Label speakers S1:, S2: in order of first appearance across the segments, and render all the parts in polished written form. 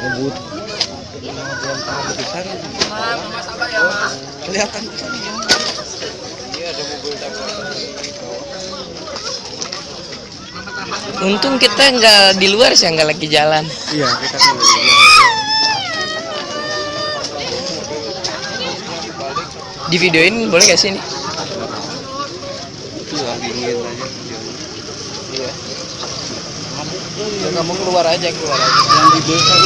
S1: Ngebut kelihatan
S2: untung kita nggak di luar sih, nggak lagi jalan.
S1: Iya, kita
S2: Di videoin boleh gak sih ini?
S1: itu lagi ingin aja. Iya.
S2: Ya, kamu keluar aja.
S1: Yang di belakang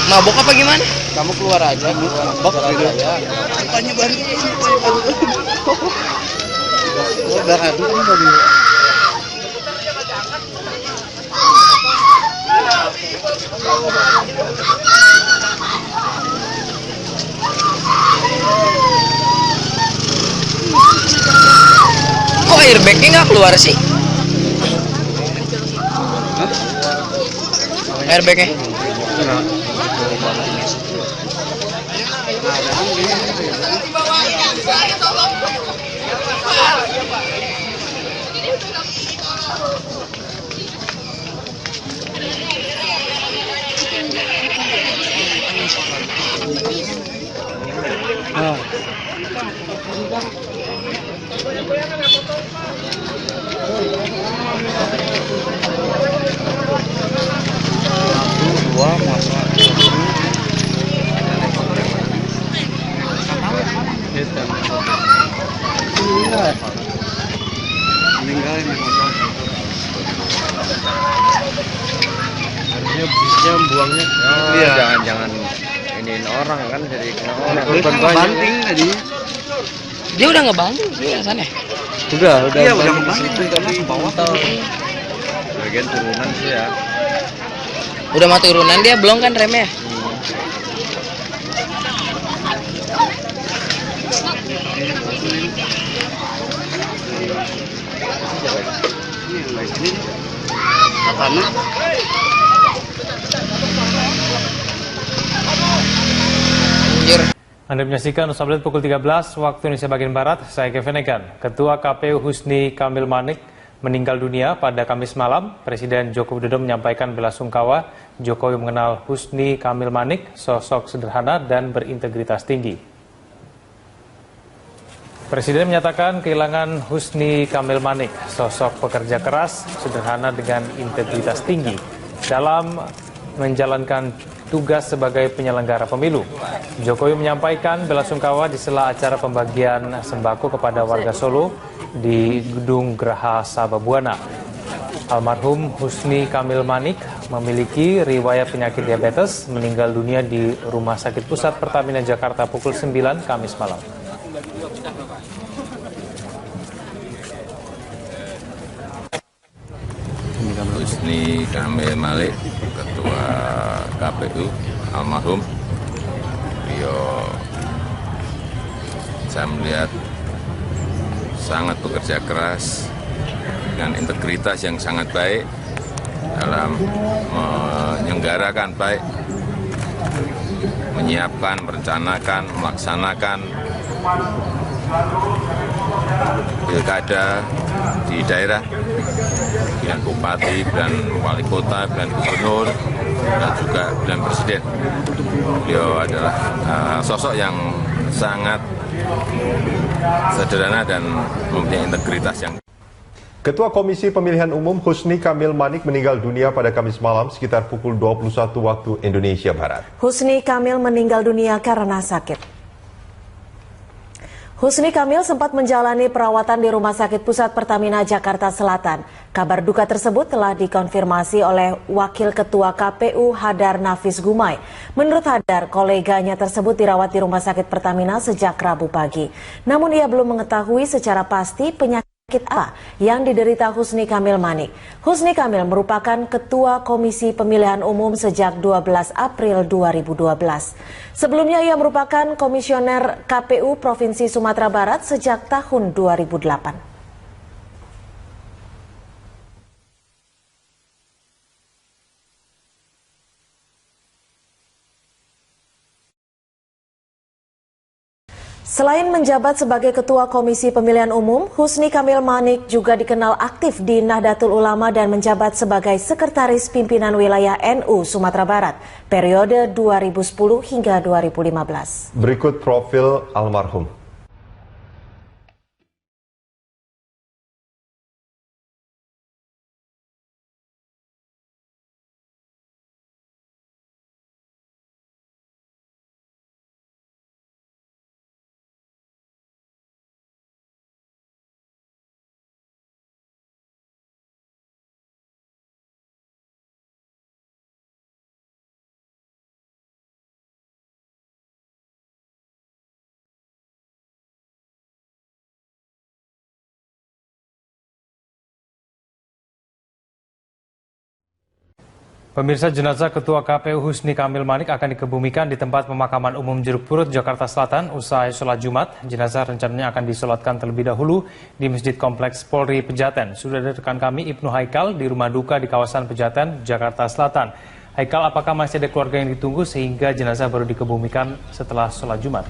S2: Mabok apa gimana?
S1: kamu keluar aja, mabok gitu ya. Tanya baru udah kan tadi.
S2: Kok airbagnya nggak keluar sih? Airbagnya?
S1: Dua masa meninggal ini motor. Harusnya bisnya buangnya.
S3: Iya, jangan iniin orang kan, jadi kena orang.
S1: Banting tadi.
S2: Dia udah ngebanting sih sana.
S1: Udah
S3: Iya, udah
S1: ngebanting karena ke bawah.
S3: Bagian turunan sih ya.
S2: Udah mau turunan dia belum kan remnya?
S1: Karena
S2: Anjir.
S4: Anda menyaksikan News Update pukul 13 waktu Indonesia bagian Barat. Saya Kevin Egan. Ketua KPU Husni Kamil Manik meninggal dunia pada Kamis malam. Presiden Joko Widodo menyampaikan bela sungkawa. Jokowi mengenal Husni Kamil Manik, sosok sederhana dan berintegritas tinggi. Presiden menyatakan kehilangan Husni Kamil Manik, sosok pekerja keras, sederhana dengan integritas tinggi dalam menjalankan tugas sebagai penyelenggara pemilu. Jokowi menyampaikan bela sungkawa di sela acara pembagian sembako kepada warga Solo di Gedung Geraha Sababwana. Almarhum Husni Kamil Manik memiliki riwayat penyakit diabetes, meninggal dunia di Rumah Sakit Pusat Pertamina Jakarta pukul 9 Kamis malam.
S5: Husni Kamil Manik, Ketua KPU, almarhum. Beliau saya melihat sangat bekerja keras dengan integritas yang sangat baik dalam menyelenggarakan baik, menyiapkan, merencanakan, melaksanakan pilkada di daerah, pilihan bupati, pilihan wali kota, pilihan gubernur, dan juga pilihan presiden. Beliau adalah sosok yang sangat sederhana dan mempunyai integritas yang.
S6: Ketua Komisi Pemilihan Umum Husni Kamil Manik meninggal dunia pada Kamis malam sekitar pukul 21 waktu Indonesia Barat.
S7: Husni Kamil meninggal dunia karena sakit. Husni Kamil sempat menjalani perawatan di Rumah Sakit Pusat Pertamina Jakarta Selatan. Kabar duka tersebut telah dikonfirmasi oleh Wakil Ketua KPU Hadar Nafis Gumai. Menurut Hadar, koleganya tersebut dirawat di Rumah Sakit Pertamina sejak Rabu pagi. Namun ia belum mengetahui secara pasti penyakit apa yang diderita Husni Kamil Manik. Husni Kamil merupakan Ketua Komisi Pemilihan Umum sejak 12 April 2012. Sebelumnya ia merupakan Komisioner KPU Provinsi Sumatera Barat sejak tahun 2008. Selain menjabat sebagai Ketua Komisi Pemilihan Umum, Husni Kamil Manik juga dikenal aktif di Nahdlatul Ulama dan menjabat sebagai Sekretaris Pimpinan Wilayah NU Sumatera Barat periode 2010 hingga 2015.
S6: Berikut profil almarhum.
S4: Pemirsa, jenazah Ketua KPU Husni Kamil Manik akan dikebumikan di tempat pemakaman umum Jeruk Purut, Jakarta Selatan usai sholat Jumat. Jenazah rencananya akan disolatkan terlebih dahulu di Masjid Kompleks Polri Pejaten. Sudah ada rekan kami Ibnu Haikal di rumah duka di kawasan Pejaten, Jakarta Selatan. Haikal, apakah masih ada keluarga yang ditunggu sehingga jenazah baru dikebumikan setelah sholat Jumat?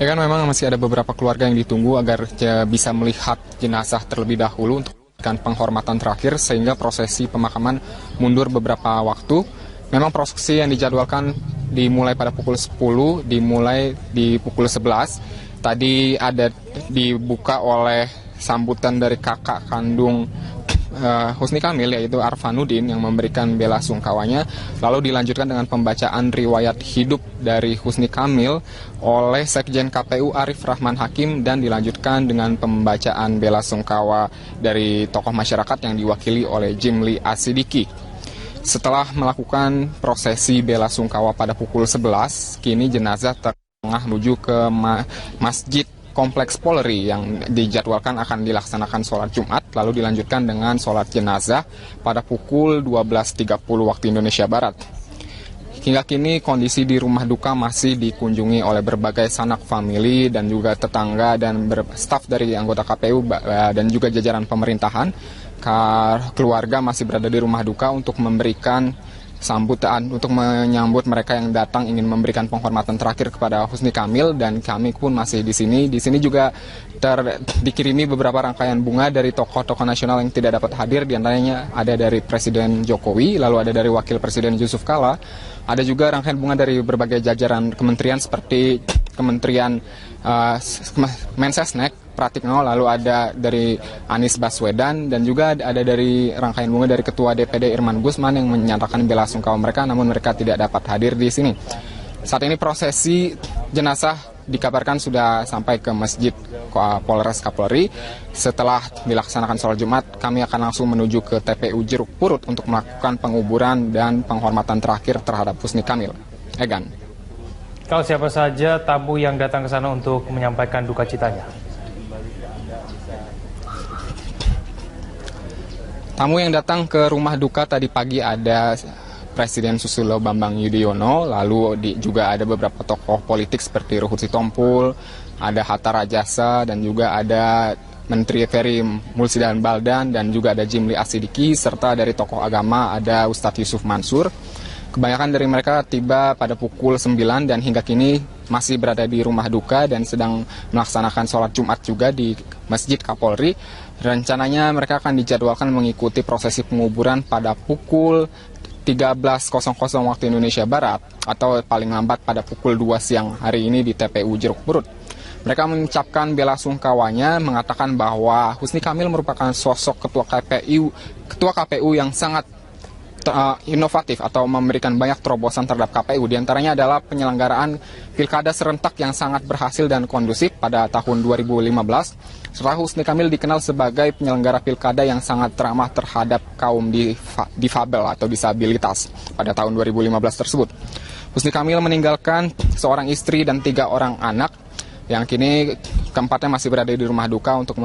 S8: Ya kan, memang masih ada beberapa keluarga yang ditunggu agar bisa melihat jenazah terlebih dahulu untuk penghormatan terakhir sehingga prosesi pemakaman mundur beberapa waktu. Memang prosesi yang dijadwalkan dimulai pada pukul 10, dimulai di pukul 11. Tadi ada dibuka oleh sambutan dari kakak kandung Husni Kamil, yaitu Arfanuddin, yang memberikan bela sungkawanya. Lalu dilanjutkan dengan pembacaan riwayat hidup dari Husni Kamil oleh Sekjen KPU Arif Rahman Hakim, dan dilanjutkan dengan pembacaan bela sungkawa dari tokoh masyarakat yang diwakili oleh Jimli Asidiki. Setelah melakukan prosesi bela sungkawa pada pukul 11, kini jenazah tengah menuju ke Masjid Kompleks Polri yang dijadwalkan akan dilaksanakan sholat Jumat, lalu dilanjutkan dengan sholat jenazah pada pukul 12.30 waktu Indonesia Barat. Hingga kini kondisi di rumah duka masih dikunjungi oleh berbagai sanak famili dan juga tetangga dan staf dari anggota KPU dan juga jajaran pemerintahan. Keluarga masih berada di rumah duka untuk memberikan sambutan, untuk menyambut mereka yang datang ingin memberikan penghormatan terakhir kepada Husni Kamil, dan kami pun masih di sini. Di sini juga dikirimi beberapa rangkaian bunga dari tokoh-tokoh nasional yang tidak dapat hadir, diantaranya ada dari Presiden Jokowi, lalu ada dari Wakil Presiden Yusuf Kala, ada juga rangkaian bunga dari berbagai jajaran kementerian seperti Kementerian Mensesnek Pratikno, lalu ada dari Anies Baswedan, dan juga ada dari rangkaian bunga dari Ketua DPD Irman Gusman yang menyatakan bela sungkawa mereka, namun mereka tidak dapat hadir di sini. Saat ini prosesi jenazah dikabarkan sudah sampai ke Masjid Polres Kapolri. Setelah dilaksanakan sholat Jumat, kami akan langsung menuju ke TPU Jeruk Purut untuk melakukan penguburan dan penghormatan terakhir terhadap Husni Kamil. Egan.
S4: Kalau siapa saja tamu yang datang ke sana untuk menyampaikan duka citanya?
S8: Tamu yang datang ke rumah duka tadi pagi ada Presiden Susilo Bambang Yudhoyono, lalu juga ada beberapa tokoh politik seperti Ruhut Sitompul, ada Hatta Rajasa, dan juga ada Menteri Ferry Mulsidan Baldan, dan juga ada Jimli Asidiki, serta dari tokoh agama ada Ustadz Yusuf Mansur. Kebanyakan dari mereka tiba pada pukul 9 dan hingga kini masih berada di rumah duka dan sedang melaksanakan sholat Jumat juga di Masjid Kapolri. Rencananya mereka akan dijadwalkan mengikuti prosesi penguburan pada pukul 13.00 waktu Indonesia Barat atau paling lambat pada pukul 2 siang hari ini di TPU Jeruk Purut. Mereka mengucapkan bela sungkawanya, mengatakan bahwa Husni Kamil merupakan sosok ketua KPU yang sangat inovatif atau memberikan banyak terobosan terhadap KPU. Di antaranya adalah penyelenggaraan pilkada serentak yang sangat berhasil dan kondusif pada tahun 2015. Setelah Husni Kamil dikenal sebagai penyelenggara pilkada yang sangat ramah terhadap kaum difabel atau disabilitas pada tahun 2015 tersebut. Husni Kamil meninggalkan seorang istri dan 3 orang anak yang kini keempatnya masih berada di rumah duka untuk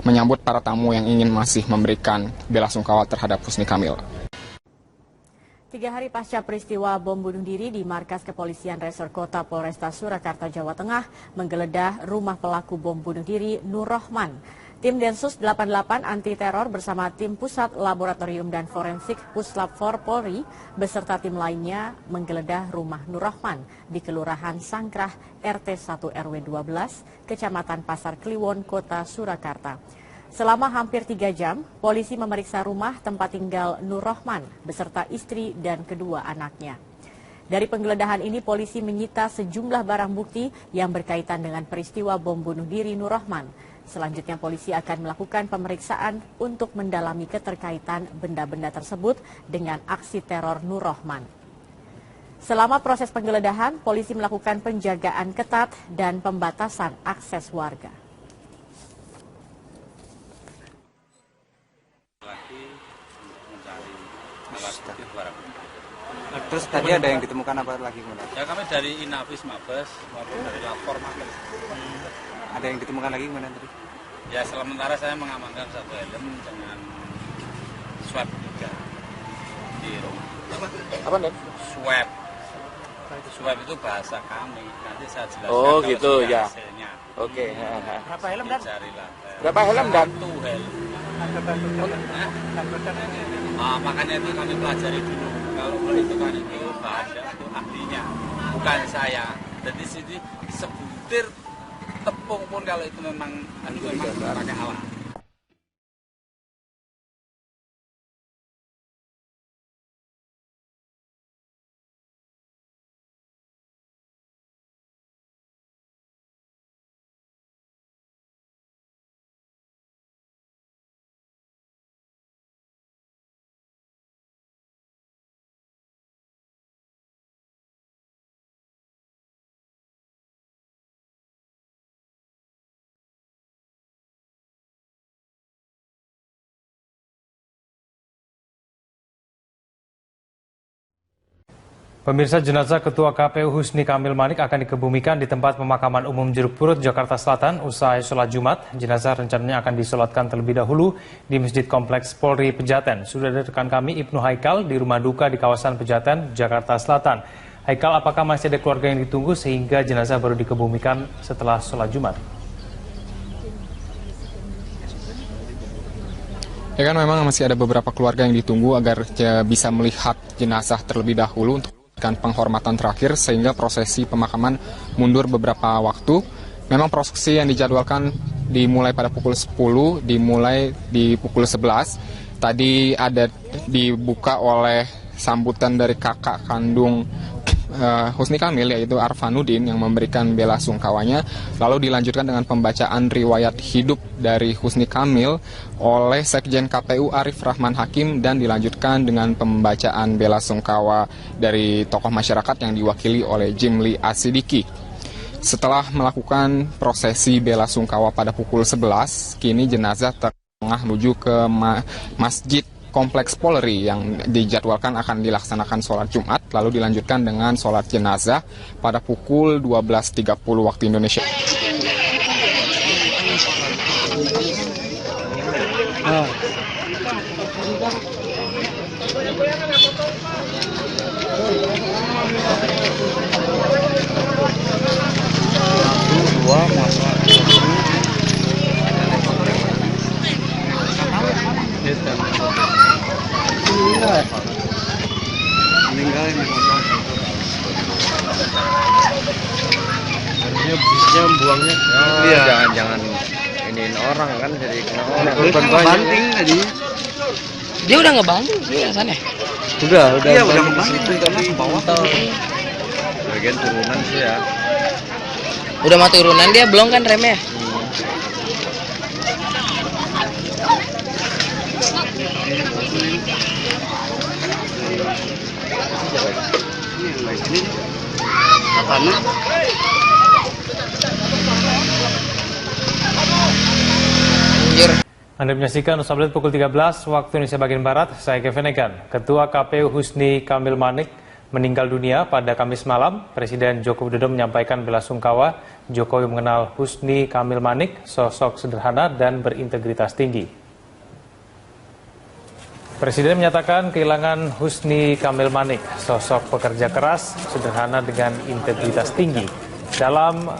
S8: menyambut para tamu yang ingin masih memberikan belasungkawa terhadap Husni Kamil.
S7: 3 hari pasca peristiwa bom bunuh diri di markas kepolisian Resor Kota Polresta Surakarta, Jawa Tengah menggeledah rumah pelaku bom bunuh diri Nur Rohman. Tim Densus 88 Anti Teror bersama tim Pusat Laboratorium dan Forensik Puslap 4 Polri beserta tim lainnya menggeledah rumah Nur Rohman di Kelurahan Sangkrah RT 1 RW 12, Kecamatan Pasar Kliwon, Kota Surakarta. Selama hampir 3 jam, polisi memeriksa rumah tempat tinggal Nur Rohman beserta istri dan kedua anaknya. Dari penggeledahan ini, polisi menyita sejumlah barang bukti yang berkaitan dengan peristiwa bom bunuh diri Nur Rohman. Selanjutnya, polisi akan melakukan pemeriksaan untuk mendalami keterkaitan benda-benda tersebut dengan aksi teror Nur Rohman. Selama proses penggeledahan, polisi melakukan penjagaan ketat dan pembatasan akses warga.
S9: Terus tadi ada yang ditemukan apa lagi?
S10: Ya, kami dari Inafis Mabes maupun dari Lapor Mabes.
S9: Ada yang ditemukan lagi gimana tadi?
S10: Ya, sementara saya mengamankan 1 helm dengan swab juga di rumah.
S2: Apa nih?
S10: Swab. Swab itu bahasa kami. Nanti saya jelaskan.
S2: Oh gitu ya.
S10: Hasilnya.
S2: Oke.
S10: Berapa helm dan?
S2: Berapa helm dan?
S10: 1 helm. Makanya itu kami pelajari dulu. Kalau perhitungan itu bahan itu ahlinya, bukan saya. Jadi sini sebutir tepung pun kalau itu memang pakai alat.
S4: Pemirsa, jenazah Ketua KPU Husni Kamil Manik akan dikebumikan di tempat pemakaman umum Jeruk Purut, Jakarta Selatan usai sholat Jumat. Jenazah rencananya akan disolatkan terlebih dahulu di Masjid Kompleks Polri Pejaten. Sudah ada rekan kami Ibnu Haikal di rumah duka di kawasan Pejaten, Jakarta Selatan. Haikal, apakah masih ada keluarga yang ditunggu sehingga jenazah baru dikebumikan setelah sholat Jumat?
S8: Ya kan, memang masih ada beberapa keluarga yang ditunggu agar bisa melihat jenazah terlebih dahulu untuk penghormatan terakhir sehingga prosesi pemakaman mundur beberapa waktu. Memang prosesi yang dijadwalkan dimulai pada pukul 10, dimulai di pukul 11. Tadi ada dibuka oleh sambutan dari kakak kandung Husni Kamil, yaitu Arfanuddin, yang memberikan bela sungkawanya. Lalu dilanjutkan dengan pembacaan riwayat hidup dari Husni Kamil oleh Sekjen KPU Arif Rahman Hakim, dan dilanjutkan dengan pembacaan bela sungkawa dari tokoh masyarakat yang diwakili oleh Jimli Asidiki. Setelah melakukan prosesi bela sungkawa pada pukul 11, kini jenazah tengah menuju ke Masjid Kompleks Polri yang dijadwalkan akan dilaksanakan sholat Jumat, lalu dilanjutkan dengan sholat jenazah pada pukul 12.30 waktu Indonesia.
S1: Meninggal ini harusnya bisnya buangnya.
S3: Iya. Jangan iniin orang kan, jadi kena orang.
S1: Banting tadi.
S2: Dia udah ngebanting sih rasanya.
S1: Udah ngebanting tapi ke bawah.
S3: Bagian turunan sih ya.
S2: Udah mau turunan dia belum kan remnya?
S4: Anda menyaksikan News Update pukul 13 waktu Indonesia bagian Barat. Saya Kevin Egan. Ketua KPU Husni Kamil Manik meninggal dunia pada Kamis malam. Presiden Joko Widodo menyampaikan bela sungkawa. Jokowi mengenal Husni Kamil Manik, sosok sederhana dan berintegritas tinggi. Presiden menyatakan kehilangan Husni Kamil Manik, sosok pekerja keras, sederhana dengan integritas tinggi dalam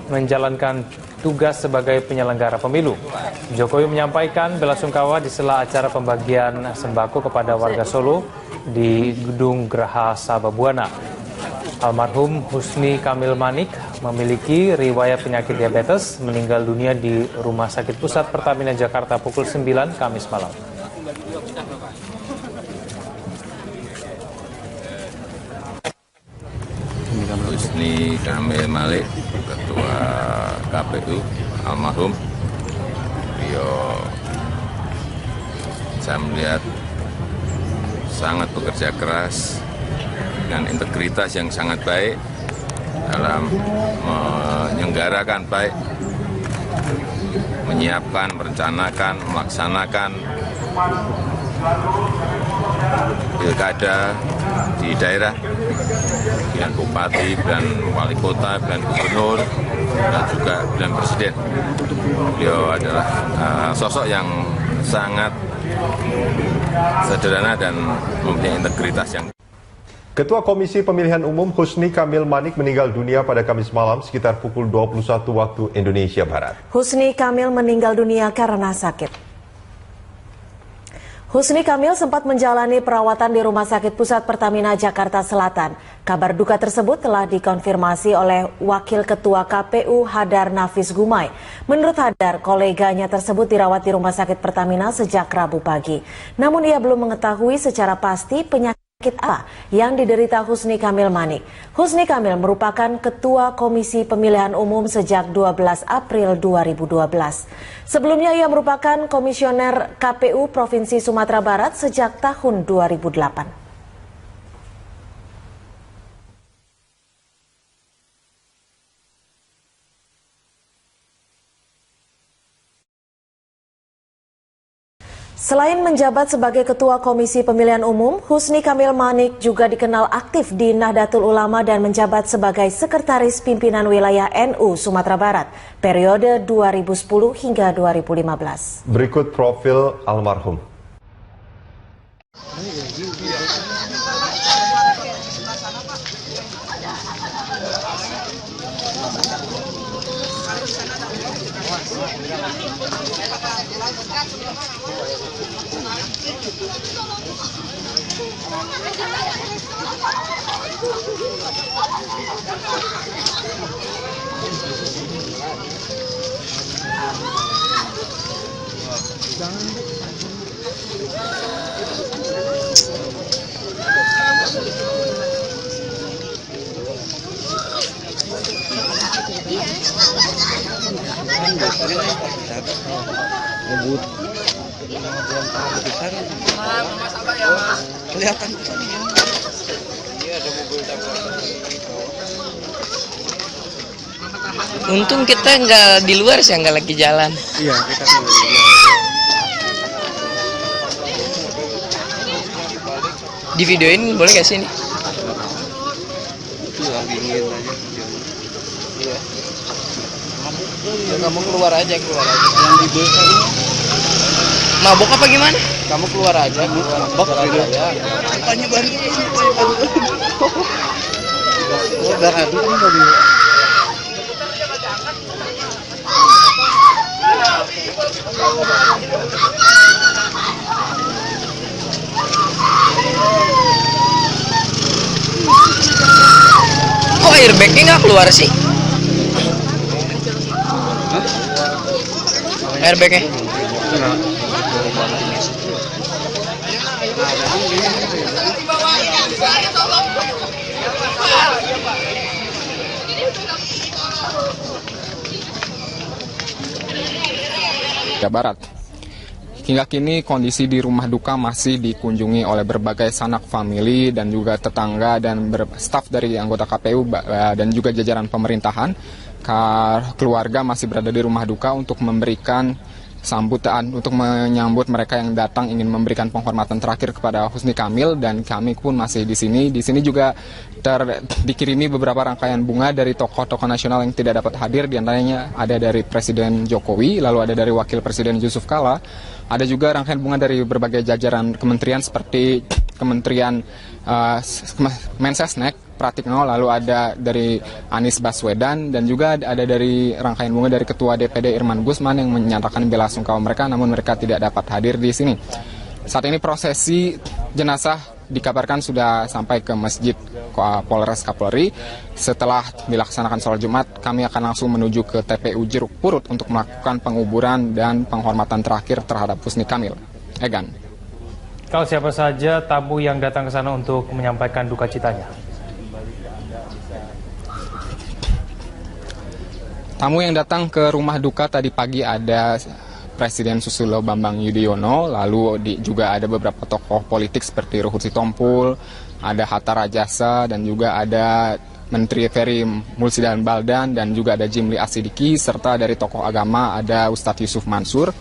S4: menjalankan tugas sebagai penyelenggara pemilu. Jokowi menyampaikan bela sungkawa di sela acara pembagian sembako kepada warga Solo di Gedung Geraha Sababwana. Almarhum Husni Kamil Manik memiliki riwayat penyakit diabetes, meninggal dunia di Rumah Sakit Pusat Pertamina Jakarta pukul 9 Kamis malam.
S5: Husni Kamil Manik, Ketua KPU, almarhum. Beliau saya melihat sangat bekerja keras dengan integritas yang sangat baik dalam menyelenggarakan baik, menyiapkan, merencanakan, melaksanakan pilkada di daerah, pilihan bupati, pilihan wali kota, pilihan gubernur, dan juga pilihan presiden. Beliau adalah sosok yang sangat sederhana dan mempunyai integritas yang.
S6: Ketua Komisi Pemilihan Umum Husni Kamil Manik meninggal dunia pada Kamis malam sekitar pukul 21 waktu Indonesia Barat.
S7: Husni Kamil meninggal dunia karena sakit. Husni Kamil sempat menjalani perawatan di Rumah Sakit Pusat Pertamina Jakarta Selatan. Kabar duka tersebut telah dikonfirmasi oleh Wakil Ketua KPU Hadar Nafis Gumai. Menurut Hadar, koleganya tersebut dirawat di Rumah Sakit Pertamina sejak Rabu pagi. Namun ia belum mengetahui secara pasti penyakit apa yang diderita Husni Kamil Manik. Husni Kamil merupakan Ketua Komisi Pemilihan Umum sejak 12 April 2012. Sebelumnya ia merupakan Komisioner KPU Provinsi Sumatera Barat sejak tahun 2008. Selain menjabat sebagai Ketua Komisi Pemilihan Umum, Husni Kamil Manik juga dikenal aktif di Nahdlatul Ulama dan menjabat sebagai Sekretaris Pimpinan Wilayah NU Sumatera Barat periode 2010 hingga 2015.
S6: Berikut profil almarhum.
S1: Kelihatan.
S2: Untung kita nggak di luar sih, nggak lagi jalan.
S1: Iya, kita kan
S2: Di videoin boleh gak sih ini?
S1: itu lagi ingin aja. Iya. Ya, kamu keluar aja. Yang di belakang.
S2: Mabok apa gimana?
S1: Kamu keluar aja, mabok gitu ya. Tanya bantu. Udah kan tadi.
S2: Kok airbagnya nggak keluar sih? Airbagnya?
S8: Barat. hingga kini kondisi di rumah duka masih dikunjungi oleh berbagai sanak famili dan juga tetangga dan staf dari anggota KPU dan juga jajaran pemerintahan. Keluarga masih berada di rumah duka untuk memberikan sambutan, untuk menyambut mereka yang datang ingin memberikan penghormatan terakhir kepada Husni Kamil, dan kami pun masih di sini. Di sini juga dikirimi beberapa rangkaian bunga dari tokoh-tokoh nasional yang tidak dapat hadir, diantaranya ada dari Presiden Jokowi, lalu ada dari Wakil Presiden Yusuf Kala, ada juga rangkaian bunga dari berbagai jajaran kementerian seperti Kementerian Mensesnek Pratikno, lalu ada dari Anies Baswedan, dan juga ada dari rangkaian bunga dari Ketua DPD Irman Gusman yang menyatakan bela sungkawa mereka, namun mereka tidak dapat hadir di sini. Saat ini prosesi jenazah dikabarkan sudah sampai ke Masjid Polres Kapolri. Setelah dilaksanakan sholat Jumat, kami akan langsung menuju ke TPU Jeruk Purut untuk melakukan penguburan dan penghormatan terakhir terhadap Husni Kamil. Egan.
S4: Kalau siapa saja tamu yang datang ke sana untuk menyampaikan duka citanya?
S8: Tamu yang datang ke rumah duka tadi pagi ada Presiden Susilo Bambang Yudhoyono, lalu juga ada beberapa tokoh politik seperti Ruhut Sitompul, ada Hatta Rajasa, dan juga ada Menteri Ferry Mulsidan Baldan, dan juga ada Jimli Asidiki, serta dari tokoh agama ada Ustadz Yusuf Mansur.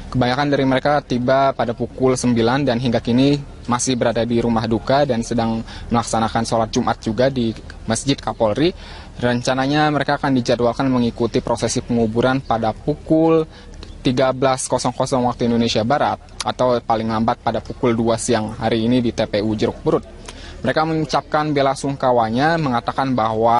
S8: Kebanyakan dari mereka tiba pada pukul 9 dan hingga kini masih berada di rumah duka dan sedang melaksanakan sholat Jumat juga di Masjid Kapolri. Rencananya mereka akan dijadwalkan mengikuti prosesi penguburan pada pukul 13.00 waktu Indonesia Barat atau paling lambat pada pukul 2 siang hari ini di TPU Jeruk Purut. Mereka mengucapkan bela sungkawanya, mengatakan bahwa